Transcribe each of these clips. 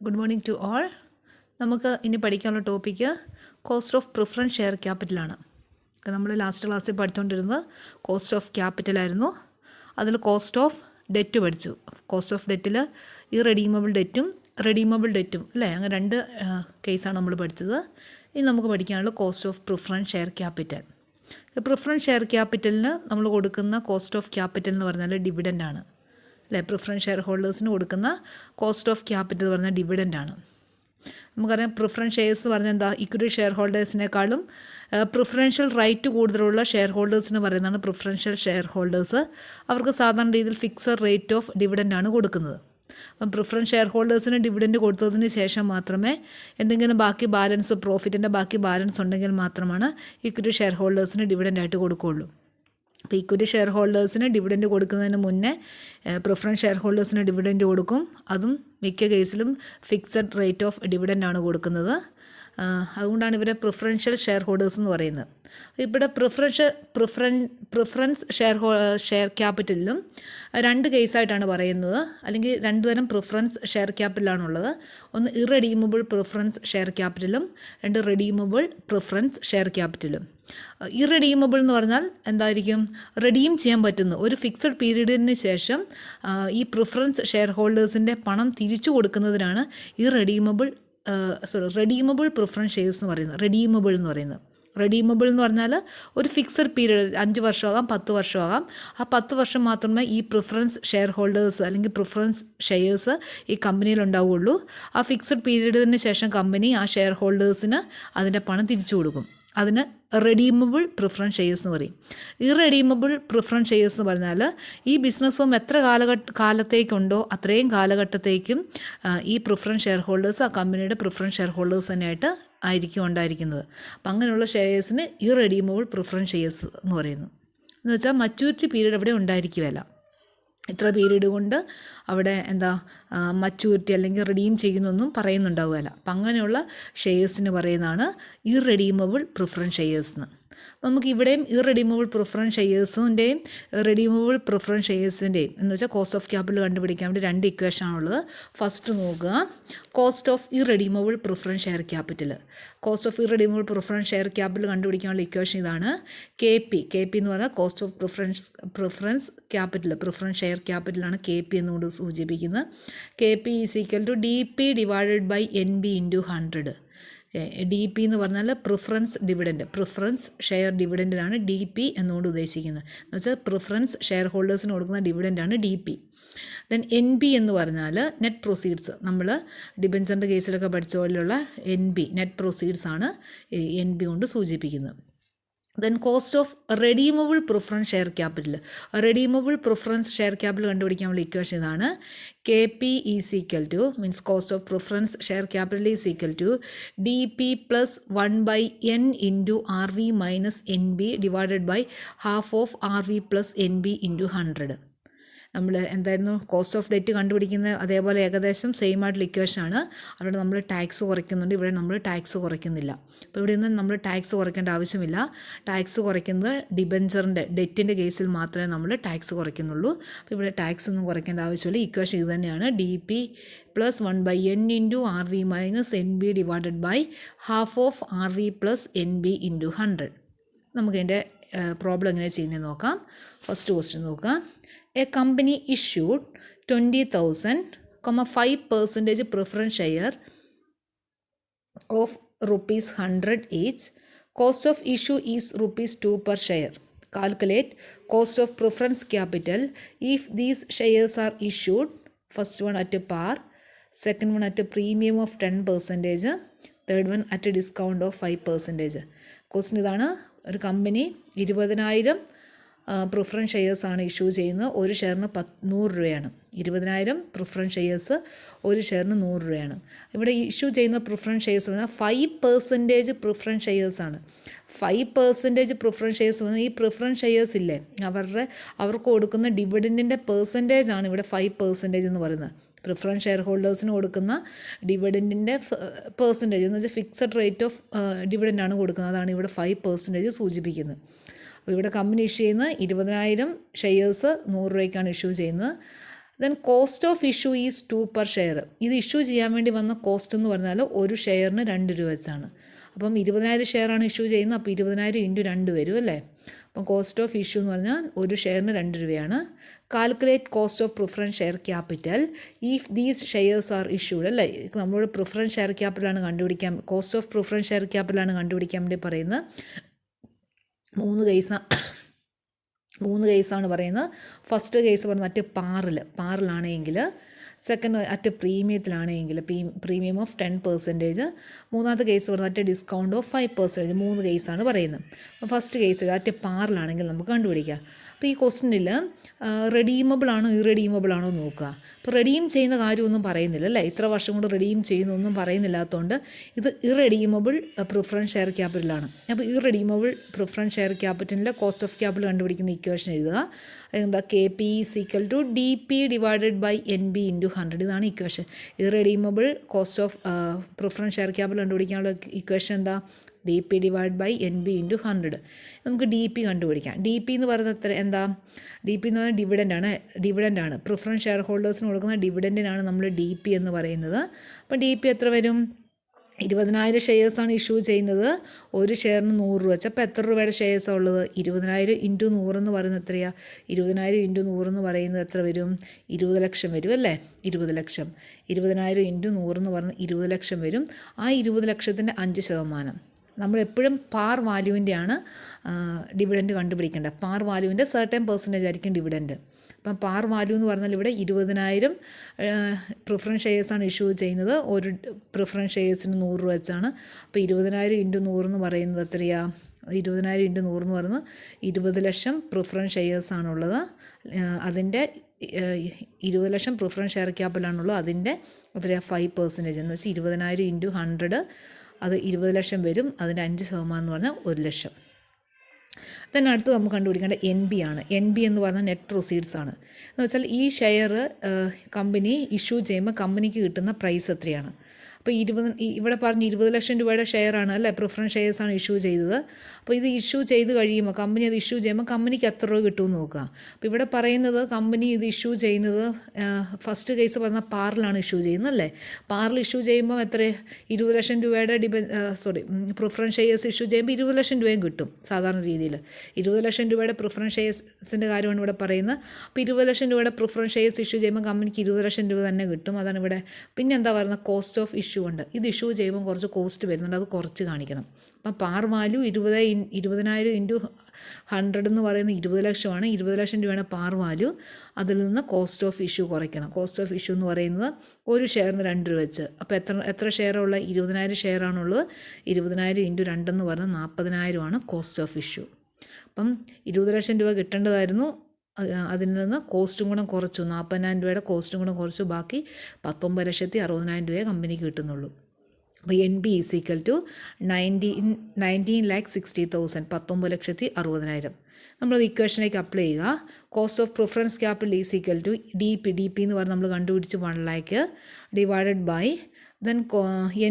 Good morning to all. നമുക്ക് ഇനി പഠിക്കാനുള്ള topic cost of preference share ക്യാപിറ്റലാണ്. നമ്മൾ ലാസ്റ്റ് ക്ലാസ്സിൽ പഠിച്ചുകൊണ്ടിരുന്നത് കോസ്റ്റ് ഓഫ് ക്യാപിറ്റലായിരുന്നു. അതിൽ കോസ്റ്റ് ഓഫ് ഡെറ്റ് പഠിച്ചു. കോസ്റ്റ് ഓഫ് ഡെറ്റിൽ ഇറെഡീമബിൾ ഡെറ്റും റെഡീമബിൾ ഡെറ്റും അല്ലേ, അങ്ങനെ രണ്ട് കേസാണ് നമ്മൾ പഠിച്ചത്. ഇനി നമുക്ക് പഠിക്കാനുള്ള cost of preference share capital. Preference share ക്യാപിറ്റലിന് നമ്മൾ കൊടുക്കുന്ന കോസ്റ്റ് ഓഫ് ക്യാപിറ്റൽ എന്ന് പറഞ്ഞാൽ ഡിവിഡൻ്റാണ് അല്ലേ. പ്രിഫറൻസ് ഷെയർ ഹോൾഡേഴ്സിന് കൊടുക്കുന്ന കോസ്റ്റ് ഓഫ് ക്യാപിറ്റൽ എന്ന് പറഞ്ഞാൽ ഡിവിഡൻ്റാണ്. നമുക്കറിയാം പ്രിഫറൻസ് ഷെയർസ് പറഞ്ഞാൽ എന്താ, ഇക്വിറ്റി ഷെയർ ഹോൾഡേഴ്സിനേക്കാളും പ്രിഫറൻഷ്യൽ റൈറ്റ് കൂടുതലുള്ള ഷെയർ ഹോൾഡേഴ്സിന് പറയുന്നതാണ് പ്രിഫറൻഷ്യൽ ഷെയർ ഹോൾഡേഴ്സ്. അവർക്ക് സാധാരണ രീതിയിൽ ഫിക്സഡ് റേറ്റ് ഓഫ് ഡിവിഡൻ്റാണ് കൊടുക്കുന്നത്. അപ്പം പ്രിഫറൻസ് ഷെയർ ഹോൾഡേഴ്സിന് ഡിവിഡൻറ്റ് കൊടുത്തതിന് ശേഷം മാത്രമേ എന്തെങ്കിലും ബാക്കി ബാലൻസ്, പ്രോഫിറ്റിൻ്റെ ബാക്കി ബാലൻസ് ഉണ്ടെങ്കിൽ മാത്രമാണ് ഇക്വിറ്റി ഷെയർ ഹോൾഡേഴ്സിന് ഡിവിഡൻ്റായിട്ട് കൊടുക്കുകയുള്ളൂ. അപ്പോൾ ഇക്വിറ്റി ഷെയർ ഹോൾഡേഴ്സിന് ഡിവിഡൻറ്റ് കൊടുക്കുന്നതിന് മുന്നേ പ്രിഫറൻസ് ഷെയർ ഹോൾഡേഴ്സിന് ഡിവിഡൻറ്റ് കൊടുക്കും. അതും മിക്ക കേസിലും ഫിക്സഡ് റേറ്റ് ഓഫ് ഡിവിഡൻ്റാണ് കൊടുക്കുന്നത്. അതുകൊണ്ടാണ് ഇവരെ പ്രിഫറൻഷ്യൽ ഷെയർ ഹോൾഡേഴ്സ് എന്ന് പറയുന്നത്. ഇവിടെ പ്രിഫറൻസ് ഷെയർ ക്യാപിറ്റലിലും രണ്ട് കേസായിട്ടാണ് പറയുന്നത്, അല്ലെങ്കിൽ രണ്ട് തരം പ്രിഫറൻസ് ഷെയർ ക്യാപിറ്റലാണുള്ളത്. ഒന്ന് ഇറെഡീമബിൾ പ്രിഫറൻസ് ഷെയർ ക്യാപിറ്റലും രണ്ട് റെഡീമബിൾ പ്രിഫറൻസ് ഷെയർ ക്യാപിറ്റലും. ഇറെഡീമബിൾ എന്ന് പറഞ്ഞാൽ എന്തായിരിക്കും, റെഡീം ചെയ്യാൻ പറ്റുന്ന ഒരു ഫിക്സഡ് പീരീഡിന് ശേഷം ഈ പ്രിഫറൻസ് ഷെയർ ഹോൾഡേഴ്സിൻ്റെ പണം തിരിച്ചു കൊടുക്കുന്നതിനാണ് റെഡീമബിൾ പ്രിഫറൻസ് ഷെയർസ് എന്ന് പറയുന്നത്. റെഡീമബിൾ എന്ന് പറഞ്ഞാൽ ഒരു ഫിക്സഡ് പീരീഡ് 5 വർഷമാകാം 10 വർഷമാകാം. ആ 10 വർഷം മാത്രമേ ഈ പ്രിഫറൻസ് ഷെയർ ഹോൾഡേഴ്സ് അല്ലെങ്കിൽ പ്രിഫറൻസ് ഷെയർസ് ഈ കമ്പനിയിൽ ഉണ്ടാവുകയുള്ളൂ. ആ ഫിക്സഡ് പീരീഡിന് ശേഷം കമ്പനി ആ ഷെയർ ഹോൾഡേഴ്സിന് അതിൻ്റെ പണം തിരിച്ചു കൊടുക്കും. അതിന് റെഡീമബിൾ പ്രിഫറൻസ് ഷെയർസ് എന്ന് പറയും. ഇറെഡീമബിൾ പ്രിഫറൻസ് ഷെയർസ് എന്ന് പറഞ്ഞാൽ ഈ ബിസിനസ് ഫേം എത്ര കാലത്തേക്കുണ്ടോ അത്രയും കാലഘട്ടത്തേക്കും ഈ പ്രിഫറൻസ് ഷെയർ ഹോൾഡേഴ്സ് ആ കമ്പനിയുടെ പ്രിഫറൻസ് ഷെയർ ഹോൾഡേഴ്സ് തന്നെയായിട്ട് ആയിരിക്കും ഉണ്ടായിരിക്കുന്നത്. അപ്പം അങ്ങനെയുള്ള ഷെയർസിന് ഇറെഡീമബിൾ പ്രിഫറൻസ് ഷെയർസ് എന്ന് പറയുന്നു. എന്ന് വെച്ചാൽ മച്യൂരിറ്റി പീരീഡ് അവിടെ ഉണ്ടായിരിക്കുകയല്ല. ഇത്ര പീരീഡ് കൊണ്ട് അവിടെ മച്യൂരിറ്റി അല്ലെങ്കിൽ റിഡീം ചെയ്യുന്നൊന്നും പറയുന്നുണ്ടാവുകയില്ല. അപ്പം അങ്ങനെയുള്ള ഷെയർസിന് പറയുന്നതാണ് ഇറെഡീമബിൾ പ്രിഫറൻസ് ഷെയർസ് എന്ന്. നമുക്ക് ഇവിടെയും ഇറെഡീമബിൾ പ്രിഫറൻസ് ഷെയർസിൻ്റെയും റെഡീമബിൾ പ്രിഫറൻസ് ഷെയർസിൻ്റെയും എന്ന് വെച്ചാൽ കോസ്റ്റ് ഓഫ് ക്യാപിറ്റൽ കണ്ടുപിടിക്കാൻ വേണ്ടി രണ്ട് ഇക്വേഷനാണുള്ളത്. ഫസ്റ്റ് നോക്കുക, cost of irredeemable preference share capital. Cost of irredeemable preference share capital കണ്ടുപിടിക്കാനുള്ള ഇക്വേഷൻ ഇതാണ്. കെ പി എന്ന് പറഞ്ഞാൽ cost of preference capital, preference share ക്യാപിറ്റലാണ് കെ പി എന്നുകൊണ്ട് സൂചിപ്പിക്കുന്നത്. K P is equal to D P divided by N B into 100. D P എന്ന് പറഞ്ഞാൽ preference dividend, preference share ഡിവിഡൻറ്റിനാണ് ഡി പി എന്നുകൊണ്ട് ഉദ്ദേശിക്കുന്നത്. എന്ന് വെച്ചാൽ പ്രിഫറൻസ് ഷെയർ ഹോൾഡേഴ്സിന് കൊടുക്കുന്ന ഡിവിഡൻറ്റാണ് D P. Then N B എന്ന് പറഞ്ഞാൽ നെറ്റ് പ്രൊസീഡ്സ്. നമ്മൾ ഡിബെഞ്ചറിൻ്റെ കേസിലൊക്കെ പഠിച്ച പോലെയുള്ള എൻ ബി, നെറ്റ് പ്രൊസീഡ്സ് ആണ് എൻ ബി കൊണ്ട് സൂചിപ്പിക്കുന്നത്. Then cost of redeemable preference share capital. Redeemable preference share capital കണ്ടുപിടിക്കാനുള്ള ഇക്വേഷൻ ഇതാണ്. K P is equal to means cost of preference share capital is equal to D P plus 1/n into R V minus N B divided by half of R V plus N B into 100. നമ്മൾ എന്തായിരുന്നു cost of debt കണ്ടുപിടിക്കുന്നത്, അതേപോലെ ഏകദേശം same ആയിട്ടുള്ള ഇക്വേഷനാണ്. അവിടെ നമ്മൾ tax കുറയ്ക്കുന്നുണ്ട്, ഇവിടെ നമ്മൾ ടാക്സ് കുറയ്ക്കുന്നില്ല. അപ്പോൾ ഇവിടെ നിന്ന് നമ്മൾ ടാക്സ് കുറയ്ക്കേണ്ട ആവശ്യമില്ല. ടാക്സ് കുറയ്ക്കുന്നത് ഡിബെഞ്ചറിൻ്റെ ഡെറ്റിൻ്റെ കേസിൽ മാത്രമേ നമ്മൾ ടാക്സ് കുറയ്ക്കുന്നുള്ളൂ. അപ്പോൾ ഇവിടെ ടാക്സ് ഒന്നും കുറയ്ക്കേണ്ട ആവശ്യമില്ല. ഇക്വേഷൻ ഇത് തന്നെയാണ്. D P plus 1/n into R V minus N B divided by half of R V plus N B into 100. നമുക്കതിൻ്റെ പ്രോബ്ലം എങ്ങനെ ചെയ്യുന്നത് നോക്കാം. ഫസ്റ്റ് ക്വസ്റ്റ്യൻ നോക്കാം. A company issued 20,000, 5% preference share of rupees 100 each. Cost of issue is rupees 2 per share. Calculate cost of preference capital if these shares are issued. First one at a par, second one at a premium of 10%, third one at a discount of 5%. Question ഇതാണ്. ഒരു company 20,000 preference ഷെയർസാണ് issue ചെയ്യുന്നത്. ഒരു ഷെയറിന് 100 രൂപയാണ്. 20,000 preference shares, ഒരു ഷെയറിന് 100 രൂപയാണ്. ഇവിടെ issue ചെയ്യുന്ന preference shares പറഞ്ഞാൽ 5% പ്രിഫറൻസ് ഷെയർസാണ്. 5% പ്രിഫറൻസ് ഷെയർസ് പറഞ്ഞാൽ ഈ പ്രിഫറൻസ് ഷെയർസ് ഇല്ലേ, അവർക്ക് കൊടുക്കുന്ന ഡിവിഡൻറ്റിൻ്റെ പെർസെൻറ്റേജാണ് ഇവിടെ 5% എന്ന് പറയുന്നത്. പ്രിഫറൻസ് ഷെയർ ഹോൾഡേഴ്സിന് കൊടുക്കുന്ന ഡിവിഡൻറ്റിൻ്റെ പെർസെൻറ്റേജ് എന്ന് വെച്ചാൽ ഫിക്സഡ് റേറ്റ് ഓഫ് ഡിവിഡൻ്റാണ് കൊടുക്കുന്നത്. അതാണ് ഇവിടെ 5% സൂചിപ്പിക്കുന്നത്. അപ്പോൾ ഇവിടെ കമ്പനി ഇഷ്യൂ ചെയ്യുന്നത് 20,000 ഷെയർസ് 100 രൂപയ്ക്കാണ് ഇഷ്യൂ ചെയ്യുന്നത്. Then cost of issue is 2 per share. ഇത് ഇഷ്യൂ ചെയ്യാൻ വേണ്ടി വന്ന കോസ്റ്റ് എന്ന് പറഞ്ഞാൽ ഒരു ഷെയറിന് 2 രൂപ വെച്ചാണ്. അപ്പം 20,000 ഷെയറാണ് ഇഷ്യൂ ചെയ്യുന്നത്. അപ്പോൾ 20,000 ഇൻറ്റു 2 വരും അല്ലേ. അപ്പം കോസ്റ്റ് ഓഫ് ഇഷ്യൂ എന്ന് പറഞ്ഞാൽ ഒരു ഷെയറിന് 2 രൂപയാണ്. Calculate cost of preference share capital if these shares are issued അല്ലേ. നമ്മൾ പ്രിഫറൻസ് ഷെയർ ക്യാപിറ്റലാണ് കണ്ടുപിടിക്കാൻ, കോസ്റ്റ് ഓഫ് പ്രിഫറൻസ് ഷെയർ ക്യാപിറ്റലാണ് കണ്ടുപിടിക്കാൻ വേണ്ടി പറയുന്നത്. 3 കേസാണ് പറയുന്നത്. ഫസ്റ്റ് കേസ് പറഞ്ഞാൽ മറ്റ് പാറിലാണെങ്കിൽ, സെക്കൻഡ് അറ്റ് പ്രീമിയത്തിലാണെങ്കിൽ പ്രീമിയം ഓഫ് 10%. മൂന്നാമത്തെ കേസ് പറഞ്ഞാൽ അറ്റ് ഡിസ്കൗണ്ട് ഓഫ് 5%. 3 കേസാണ് പറയുന്നത്. അപ്പോൾ ഫസ്റ്റ് കേസ് അറ്റ് പാറിലാണെങ്കിൽ നമുക്ക് കണ്ടുപിടിക്കാം. അപ്പോൾ ഈ ക്വസ്റ്റ്യനിൽ റെഡീമബിൾ ആണോ ഇറെഡീമബിൾ ആണോ എന്ന് നോക്കുക. അപ്പോൾ റെഡീം ചെയ്യുന്ന കാര്യമൊന്നും പറയുന്നില്ല അല്ലേ. ഇത്ര വർഷം കൊണ്ട് റെഡീം ചെയ്യുന്നൊന്നും പറയുന്നില്ലാത്തതുകൊണ്ട് ഇത് ഇറെഡീമബിൾ പ്രിഫറൻസ് ഷെയർ ക്യാപിറ്റലാണ്. അപ്പോൾ ഇറെഡീമബിൾ പ്രിഫറൻസ് ഷെയർ ക്യാപിറ്റലിൻ്റെ കോസ്റ്റ് ഓഫ് ക്യാപിറ്റൽ കണ്ടുപിടിക്കുന്ന ഇക്വേഷൻ എഴുതുക. എന്താ KP = DP / NB × 100. ഇതാണ് equation. Irredeemable cost of preference share capital കണ്ടുപിടിക്കാനുള്ള ഇക്വേഷൻ എന്താ? DP / NB × 100. നമുക്ക് DP കണ്ടുപിടിക്കാം. DP എന്ന് പറയുന്നത് എന്താ? DP എന്ന് പറഞ്ഞാൽ ഡിവിഡൻ്റാണ്. പ്രിഫറൻസ് ഷെയർ ഹോൾഡേഴ്സിന് കൊടുക്കുന്ന ഡിവിഡൻറ്റിനാണ് നമ്മൾ DP എന്ന് പറയുന്നത്. അപ്പോൾ DP എത്ര വരും? 20,000 ഷെയർസാണ് ഇഷ്യൂ ചെയ്യുന്നത്. ഒരു ഷെയറിന് 100 രൂപ വെച്ച്. അപ്പോൾ എത്ര രൂപയുടെ ഷെയർസാണ് ഉള്ളത്? 20,000 × 100 എന്ന് പറയുന്നത് എത്രയാണ്? 20,000 × 100 എന്ന് പറയുന്നത് എത്ര വരും? 20 ലക്ഷം വരും അല്ലേ. 20 ലക്ഷം. 20,000 × 100 എന്ന് പറയുന്നത് 20 ലക്ഷം വരും. ആ 20 ലക്ഷത്തിൻ്റെ 5%. നമ്മളെപ്പോഴും പാർ വാല്യൂവിൻ്റെയാണ് ഡിവിഡൻറ്റ് കണ്ടുപിടിക്കേണ്ടത്. പാർ വാല്യൂവിൻ്റെ സർട്ടൻ പെർസെൻറ്റേജ് ആയിരിക്കും ഡിവിഡൻറ്റ്. അപ്പം പാർ വാല്യൂ എന്ന് പറഞ്ഞാൽ ഇവിടെ 20,000 പ്രിഫറൻസ് ഷെയർസാണ് ഇഷ്യൂ ചെയ്യുന്നത്. ഒരു പ്രിഫറൻസ് ഷെയർസിന് 100 രൂപ വെച്ചാണ്. അപ്പോൾ 20,000 × 100 എന്ന് പറയുന്നത് എത്രയാണ്? 20,000 × 100 എന്ന് പറയുന്നത് 20 ലക്ഷം പ്രിഫറൻസ് ഷെയർസാണുള്ളത്. അതിൻ്റെ 20 ലക്ഷം പ്രിഫറൻസ് ഷെയർ ക്യാപിറ്റലാണുള്ളത്. അതിൻ്റെ എത്രയാണ്? 5% എന്ന് വെച്ചാൽ 20,000 × 100 അത് 20 ലക്ഷം വരും. അതിൻ്റെ 5% എന്ന് പറഞ്ഞാൽ 1 ലക്ഷം. തന്നെ അടുത്ത് നമുക്ക് കണ്ടുപിടിക്കേണ്ട NB ആണ്. NB എന്ന് പറഞ്ഞാൽ നെറ്റ് പ്രൊസീഡ്സ് ആണ്. എന്ന് വെച്ചാൽ ഈ ഷെയർ കമ്പനി ഇഷ്യൂ ചെയ്യുമ്പോൾ കമ്പനിക്ക് കിട്ടുന്ന പ്രൈസ് എത്രയാണ്? അപ്പോൾ ഇവിടെ പറഞ്ഞ് 20 ലക്ഷം രൂപയുടെ ഷെയറാണ് അല്ലേ, പ്രിഫറൻസ് ഷെയർസാണ് ഇഷ്യൂ ചെയ്തത്. അപ്പോൾ ഇത് ഇഷ്യൂ ചെയ്ത് കഴിയുമ്പോൾ കമ്പനി അത് ഇഷ്യൂ ചെയ്യുമ്പോൾ കമ്പനിക്ക് എത്ര രൂപ കിട്ടുമെന്ന് നോക്കുക. അപ്പോൾ ഇവിടെ പറയുന്നത് കമ്പനി ഇത് ഇഷ്യൂ ചെയ്യുന്നത് ഫസ്റ്റ് കേസ് പറഞ്ഞാൽ പാറിലാണ് ഇഷ്യൂ ചെയ്യുന്നത് അല്ലേ. പാറിൽ ഇഷ്യൂ ചെയ്യുമ്പോൾ എത്ര? 20 ലക്ഷം രൂപയുടെ പ്രിഫറൻസ് ഷെയർസ് ഇഷ്യൂ ചെയ്യുമ്പോൾ 20 ലക്ഷം രൂപയും കിട്ടും സാധാരണ രീതിയിൽ. 20 ലക്ഷം രൂപയുടെ പ്രിഫറൻസ് ഷെയർസിൻ്റെ കാര്യമാണ് ഇവിടെ പറയുന്നത്. അപ്പോൾ 20 ലക്ഷം രൂപയുടെ പ്രിഫറൻസ് ഷെയർസ് ഇഷ്യൂ ചെയ്യുമ്പോൾ കമ്പനിക്ക് 20 ലക്ഷം രൂപ തന്നെ കിട്ടും. അതാണ് ഇവിടെ. പിന്നെ എന്താ പറയുന്നത്? കോസ്റ്റ് ഓഫ് ഇഷ്യൂ ഉണ്ട്. ഇത് ഇഷ്യൂ ചെയ്യുമ്പോൾ കുറച്ച് കോസ്റ്റ് വരുന്നുണ്ട്, അത് കുറച്ച് കാണിക്കണം. അപ്പം പാർ വാല്യൂ 20,000 × 100 എന്ന് പറയുന്നത് 20 ലക്ഷമാണ്. 20 ലക്ഷം രൂപയാണ് പാർ വാല്യൂ. അതിൽ നിന്ന് കോസ്റ്റ് ഓഫ് ഇഷ്യൂ കുറയ്ക്കണം. കോസ്റ്റ് ഓഫ് ഇഷ്യൂ എന്ന് പറയുന്നത് ഒരു ഷെയറിന് 2 രൂപ വെച്ച്. അപ്പോൾ എത്ര ഷെയറുള്ള? 20,000 ഷെയറാണുള്ളത്. 20,000 × 2 എന്ന് പറഞ്ഞാൽ 40,000 കോസ്റ്റ് ഓഫ് ഇഷ്യൂ. അപ്പം 20 ലക്ഷം രൂപ കിട്ടേണ്ടതായിരുന്നു. അതിൽ നിന്ന് കോസ്റ്റും കൂടെ കുറച്ചു. 40,000 രൂപയുടെ കോസ്റ്റും കൂടെ കുറച്ചു. ബാക്കി 19,60,000 രൂപയെ കമ്പനിക്ക് കിട്ടുന്നുള്ളൂ. അപ്പോൾ NB = 19,60,000. 19,60,000. നമ്മളത് ഇക്വേഷനിലേക്ക് അപ്ലൈ ചെയ്യുക. Cost of preference capital = DP എന്ന് പറഞ്ഞ് നമ്മൾ കണ്ടുപിടിച്ച് 1 lakh / ദെൻ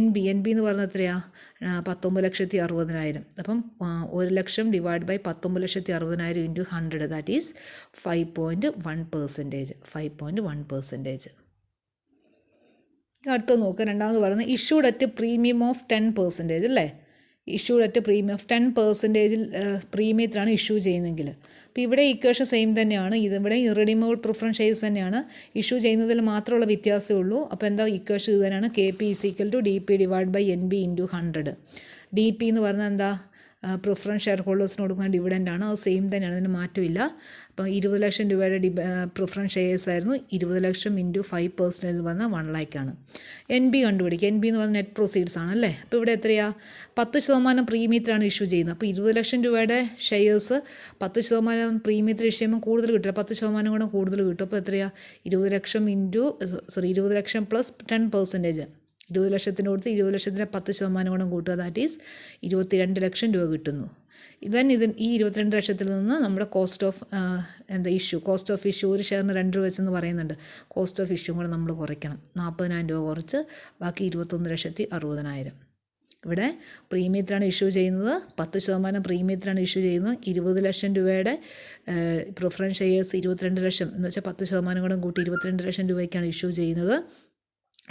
NB എന്ന് പറഞ്ഞാൽ എത്രയാണ്? 19,60,000. അപ്പം 1 ലക്ഷം / 19,60,000 × 100 ദാറ്റ് ഈസ് 5.1%. 5.1%. അടുത്ത് നോക്കുക. രണ്ടാമത് പറയുന്നത് ഇഷ്യൂഡ് അറ്റ് പ്രീമിയം ഓഫ് 10% അല്ലേ. ഇഷ്യൂഡ് അറ്റ് പ്രീമിയം ഓഫ് 10% പ്രീമിയത്തിലാണ് ഇഷ്യൂ ചെയ്യുന്നതെങ്കിൽ. അപ്പോൾ ഇവിടെ ഇക്വേഷൻ സെയിം തന്നെയാണ്. ഇതിവിടെ ഇറെഡീമബിൾ പ്രിഫറൻസ് ഷെയർസ് തന്നെയാണ്. ഇഷ്യൂ ചെയ്യുന്നതിൽ മാത്രമുള്ള വ്യത്യാസമേ ഉള്ളൂ. അപ്പോൾ എന്താ ഇക്വേഷൻ ഇത് തന്നെയാണ്. KP = DP / NB × 100. DP എന്ന് പറഞ്ഞാൽ എന്താ? പ്രിഫറൻസ് ഷെയർ ഹോൾഡേഴ്സിന് കൊടുക്കുന്ന ഡിവിഡൻ്റാണ്. അത് സെയിം തന്നെയാണ്, അതിന് മാറ്റമില്ല. അപ്പോൾ 20 ലക്ഷം രൂപയുടെ പ്രിഫറൻസ് ഷെയർസ് ആയിരുന്നു. 20 ലക്ഷം × 5% പറഞ്ഞാൽ 1 lakh ആണ്. NB കണ്ടുപിടിക്കുക. NB എന്ന് പറഞ്ഞാൽ നെറ്റ് പ്രൊസീഡ്സ് ആണ് അല്ലേ. അപ്പോൾ ഇവിടെ എത്രയാണ്? 10% പ്രീമിയത്തിലാണ് ഇഷ്യൂ ചെയ്യുന്നത്. അപ്പോൾ 20 ലക്ഷം രൂപയുടെ ഷെയർസ് 10% പ്രീമിയത്തിൽ ഇഷ്യൂ ചെയ്യുമ്പോൾ കൂടുതൽ കിട്ടില്ല, 10% കൂടെ കൂടുതൽ കിട്ടും. അപ്പോൾ എത്രയാണ്? 20 ലക്ഷം പ്ലസ് 10%. 20 ലക്ഷത്തിന് കൊടുത്ത് 20 ലക്ഷത്തിൻ്റെ 10% കൂടെ കൂട്ടുക. ദാറ്റ് ഈസ് 22 ലക്ഷം രൂപ കിട്ടുന്നു. ഈ 22 ലക്ഷത്തിൽ നിന്ന് നമ്മുടെ cost of cost of issue ഒരു ഷെയറിന് 2 രൂപ വെച്ചെന്ന് പറയുന്നുണ്ട്. കോസ്റ്റ് ഓഫ് ഇഷ്യൂ കൂടെ നമ്മൾ കുറയ്ക്കണം. 40,000 രൂപ കുറച്ച് ബാക്കി 21,60,000. ഇവിടെ പ്രീമിയത്തിലാണ് ഇഷ്യൂ ചെയ്യുന്നത്, 10% പ്രീമിയത്തിലാണ് ഇഷ്യൂ ചെയ്യുന്നത്. 20 ലക്ഷം രൂപയുടെ പ്രിഫറൻസ് ഷെയർസ് 22 ലക്ഷം എന്ന് വെച്ചാൽ 10% കൂടെ കൂട്ടി 22 ലക്ഷം രൂപയ്ക്കാണ് ഇഷ്യൂ ചെയ്യുന്നത്.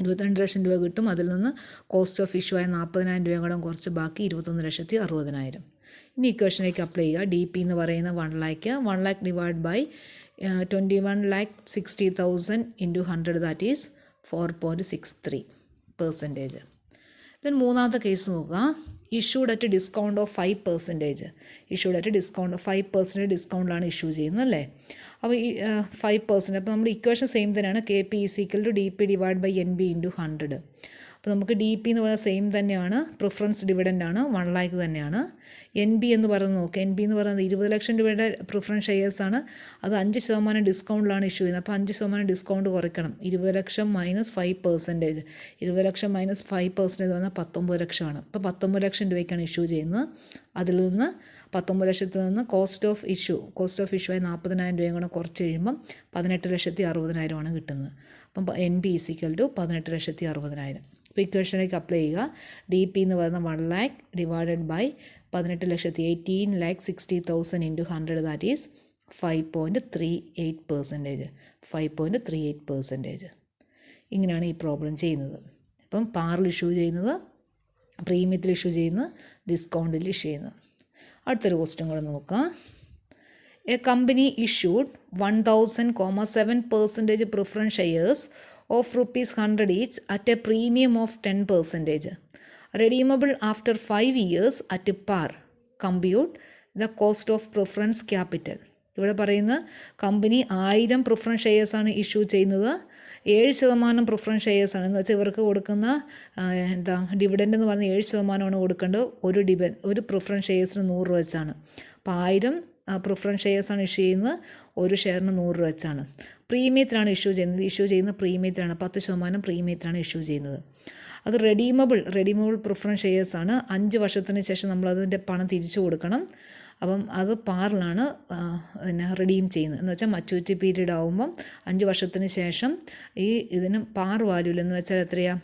22 ലക്ഷം രൂപ കിട്ടും. അതിൽ നിന്ന് കോസ്റ്റ് ഓഫ് ഇഷ്യൂ ആയ 40,000 രൂപയും കൂടെ കുറച്ച് ബാക്കി 21,60,000. ഇനി ഇക്വേഷനിലേക്ക് അപ്ലൈ ചെയ്യുക. ഡി പി എന്ന് പറയുന്ന 1 lakh, 1 lakh divide by 21,60,000 into 100, that is 4.63%. Then മൂന്നാമത്തെ കേസ് നോക്കുക. Issued at discount of 5%. Issued at discount of 5% ഡിസ്കൗണ്ടിലാണ് ഇഷ്യൂ ചെയ്യുന്നത് അല്ലേ. അപ്പോൾ ഈ 5%, അപ്പോൾ നമ്മുടെ ഇക്വേഷൻ സെയിം തന്നെയാണ്. K P is equal to D P divide by N B into 100. അപ്പോൾ നമുക്ക് ഡി പി എന്ന് പറയുന്നത് സെയിം തന്നെയാണ്, പ്രിഫറൻസ് ഡിവിഡൻ്റ് ആണ്, 1 ലാക്ക് തന്നെയാണ്. എൻ ബി എന്ന് പറയുന്നത് നോക്കുക, എൻ ബി എന്ന് പറയുന്നത് 20 ലക്ഷം രൂപയുടെ പ്രിഫറൻസ് ഷെയർസാണ്. അത് 5% ഡിസ്കൗണ്ടിലാണ് ഇഷ്യൂ ചെയ്യുന്നത്. അപ്പോൾ 5% ഡിസ്കൗണ്ട് കുറയ്ക്കണം. 20 ലക്ഷം മൈനസ് 5%. 20 ലക്ഷം മൈനസ് 5% എന്ന് പറഞ്ഞാൽ 19 ലക്ഷമാണ്. അപ്പോൾ 19 ലക്ഷം രൂപയ്ക്കാണ് ഇഷ്യൂ ചെയ്യുന്നത്. അതിൽ നിന്ന് 19 ലക്ഷത്തിൽ നിന്ന് കോസ്റ്റ് ഓഫ് ഇഷ്യൂ ആയി 40,000 രൂപയും കൂടെ കുറച്ച് കഴിയുമ്പം 18,60,000 കിട്ടുന്നത്. അപ്പം N B is equal to 18,60,000. അപ്പോൾ ഇക്വേഷനിലേക്ക് അപ്ലൈ ചെയ്യുക. ഡി പി എന്ന് പറയുന്നത് 1 lakh divided by 18,60,000 into 100, that is 5.38%. 5.38%. ഇങ്ങനെയാണ് ഈ പ്രോബ്ലം ചെയ്യുന്നത്. അപ്പം പാറിൽ ഇഷ്യൂ ചെയ്യുന്നത്, പ്രീമിയത്തിൽ ഇഷ്യൂ ചെയ്യുന്നത്, ഡിസ്കൗണ്ടിൽ ഇഷ്യൂ ചെയ്യുന്നത്. അടുത്തൊരു ക്വസ്റ്റ്യൻ കൂടെ നോക്കാം. A company issued 1,000,7% preference shares of ₹100 each at a premium of 10%. Redeemable after 5 years at par. Compute the cost of preference capital. ഇവിടെ പറയുന്ന കമ്പനി 1000 പ്രിഫറൻസ് ഷെയർസാണ് ഇഷ്യൂ ചെയ്യുന്നത്. 7% പ്രിഫറൻസ് ഷെയർസാണ് എന്ന് വെച്ചാൽ ഇവർക്ക് കൊടുക്കുന്ന ഡിവിഡൻഡ് എന്ന് പറഞ്ഞാൽ 7% കൊടുക്കേണ്ടത്. ഒരു പ്രിഫറൻസ് ഷെയർസിന് 100 രൂപ വെച്ചാണ്. അപ്പോൾ 1000 പ്രിഫറൻസ് ഷെയർസാണ് ഇഷ്യൂ ചെയ്യുന്നത്, ഒരു ഷെയറിന് 100 രൂപ വെച്ചാണ്. പ്രീമിയത്തിലാണ് ഇഷ്യൂ ചെയ്യുന്നത് പ്രീമിയത്തിലാണ്, 10% പ്രീമിയത്തിലാണ് ഇഷ്യൂ ചെയ്യുന്നത്. അത് റെഡീമബിൾ പ്രിഫറൻസ് ഷെയർസാണ്. 5 വർഷത്തിന് ശേഷം നമ്മളതിൻ്റെ പണം തിരിച്ചു കൊടുക്കണം. അപ്പം അത് പാറിലാണ് റിഡീം ചെയ്യുന്നത്. എന്ന് വെച്ചാൽ മച്യൂരിറ്റി പീരീഡ് ആകുമ്പം 5 വർഷത്തിന് ശേഷം ഇതിന് പാർ വാല്യൂൽ എന്ന് വെച്ചാൽ എത്രയാണ്,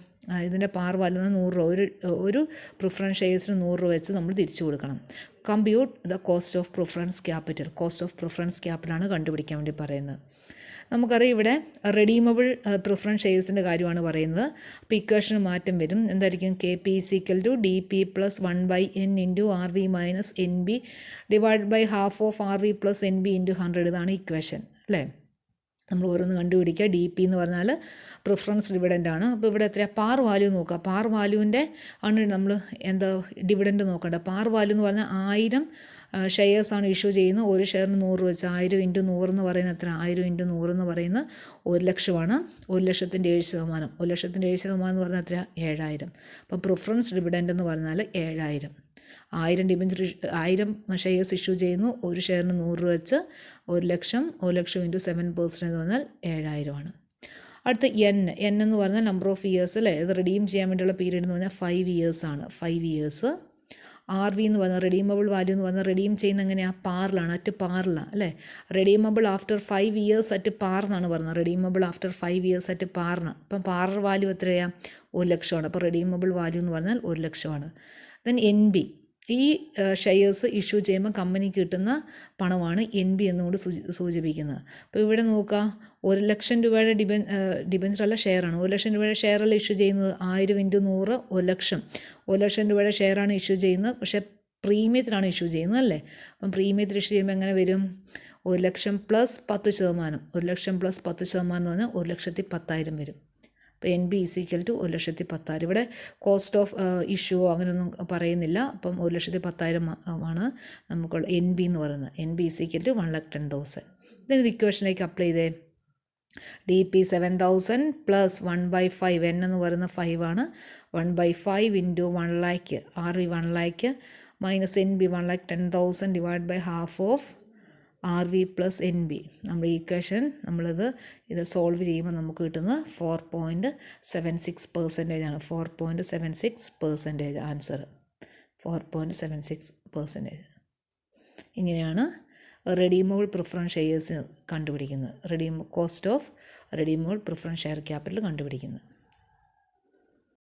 ഇതിൻ്റെ പാർ വാല്യൂ 100 രൂപ, ഒരു പ്രിഫറൻസ് ഷെയർസിന് 100 രൂപ വെച്ച് നമ്മൾ തിരിച്ചു കൊടുക്കണം. Compute the cost of preference ക്യാപിറ്റലാണ് കണ്ടുപിടിക്കാൻ വേണ്ടി പറയുന്നത്. നമുക്കറിയാം ഇവിടെ റെഡീമബിൾ പ്രിഫറൻസ് ഷെയർസിൻ്റെ കാര്യമാണ് പറയുന്നത്. അപ്പോൾ ഇക്വേഷന് മാറ്റം വരും. എന്തായിരിക്കും? K P is equal to D P plus 1/n into R V minus N B divide by half of R V plus N B into 100. ഇതാണ് ഇക്വേഷൻ അല്ലേ. നമ്മൾ ഓരോന്ന് കണ്ടുപിടിക്കുക. ഡി പി എന്ന് പറഞ്ഞാൽ പ്രിഫറൻസ് ഡിവിഡൻ്റ് ആണ്. അപ്പോൾ ഇവിടെ എത്രയാണ്? പാർ വാല്യൂ നോക്കുക. പാർ വാല്യൂവിൻ്റെ ആണ് നമ്മൾ ഡിവിഡൻറ്റ് നോക്കേണ്ടത്. പാർ വാല്യൂ എന്ന് പറഞ്ഞാൽ 1000 ഷെയർസാണ് ഇഷ്യൂ ചെയ്യുന്നത്. ഒരു ഷെയറിന് 100 വെച്ച് 1000 ഇൻറ്റു 100 എന്ന് പറയുന്നത് എത്ര? 1000 ഇൻറ്റു 100 എന്ന് പറയുന്നത് 1 ലക്ഷമാണ്. 1 ലക്ഷത്തിൻ്റെ 7%. 1 ലക്ഷത്തിൻ്റെ 7% എന്ന് പറഞ്ഞാൽ എത്ര? 7000. അപ്പോൾ പ്രിഫറൻസ് ഡിവിഡൻറ്റ് എന്ന് പറഞ്ഞാൽ 7000. 1000 ഷെയർസ് ഇഷ്യൂ ചെയ്യുന്നു, ഒരു ഷെയറിന് 100 രൂപ വെച്ച് 1 ലക്ഷം ഇൻറ്റു 7% എന്ന് പറഞ്ഞാൽ 7000. അടുത്ത എൻ എന്ന് പറഞ്ഞാൽ നമ്പർ ഓഫ് ഇയേഴ്സ് അല്ലേ. ഇത് റിഡീം ചെയ്യാൻ വേണ്ടിയുള്ള പീരീഡ് എന്ന് പറഞ്ഞാൽ 5 ഇയേഴ്സാണ്. 5 ഇയേഴ്സ്. ആർ വി എന്ന് പറഞ്ഞാൽ റെഡീമബിൾ വാല്യൂ എന്ന് പറഞ്ഞാൽ റെഡീം ചെയ്യുന്ന എങ്ങനെയാണ്? പാറിലാണ്, അറ്റ് പാറിലാണ് അല്ലേ. Redeemable after 5 years at par എന്നാണ് പറഞ്ഞത്. റെഡീമബിൾ ആഫ്റ്റർ 5 ഇയേഴ്സ് അറ്റ് പാറിന്. അപ്പം പാർ വാല്യൂ എത്രയാണ്? 1 ലക്ഷമാണ്. അപ്പോൾ റെഡീമബിൾ വാല്യൂ എന്ന് പറഞ്ഞാൽ 1 ലക്ഷമാണ്. ദെൻ എൻ ബി, ഈ ഷെയർസ് ഇഷ്യൂ ചെയ്യുമ്പോൾ കമ്പനിക്ക് കിട്ടുന്ന പണമാണ് എൻ ബി എന്നുകൊണ്ട് സൂചിപ്പിക്കുന്നത്. അപ്പോൾ ഇവിടെ നോക്കുക, 1 ലക്ഷം രൂപയുടെ ഡിബെഞ്ചറല്ല ഷെയറാണ്. 1 ലക്ഷം രൂപയുടെ ഷെയറല്ല ഇഷ്യൂ ചെയ്യുന്നത്. 1000 ഇൻറ്റു 100 1 ലക്ഷം. 1 ലക്ഷം രൂപയുടെ ഷെയറാണ് ഇഷ്യൂ ചെയ്യുന്നത്, പക്ഷേ പ്രീമിയത്തിലാണ് ഇഷ്യൂ ചെയ്യുന്നത് അല്ലേ. അപ്പം പ്രീമിയത്തിൽ ഇഷ്യൂ ചെയ്യുമ്പോൾ എങ്ങനെ വരും? 1 ലക്ഷം പ്ലസ് 10%. 1 ലക്ഷം പ്ലസ് 10% എന്ന് പറഞ്ഞാൽ 1,10,000 വരും. അപ്പോൾ N B is equal to 1,10,000. ഇവിടെ കോസ്റ്റ് ഓഫ് ഇഷ്യൂ അങ്ങനെയൊന്നും പറയുന്നില്ല. അപ്പം 1,10,000 ആണ് നമുക്ക് എൻ ബി എന്ന് പറയുന്നത്. N B is equal to 1,10,000. ഇതിന് ഇക്വേഷനിലേക്ക് അപ്ലൈ ചെയ്തേ. ഡി പി 7,000 പ്ലസ് 1/5, എൻ എന്ന് പറയുന്ന 5 ആണ്. 1/5 into 1 lakh, R V 1 lakh minus N B 1,10,000 divide by half of R V plus N B. നമ്മുടെ ഇക്വേഷൻ ഇത് സോൾവ് ചെയ്യുമ്പോൾ നമുക്ക് കിട്ടുന്നത് 4.76% ആണ്. 4.76% ആൻസർ. 4.76%. ഇങ്ങനെയാണ് റെഡീമബിൾ പ്രിഫറൻസ് ഷെയർസ് കണ്ടുപിടിക്കുന്നത്. Cost of redeemable preference share capital കണ്ടുപിടിക്കുന്നത്.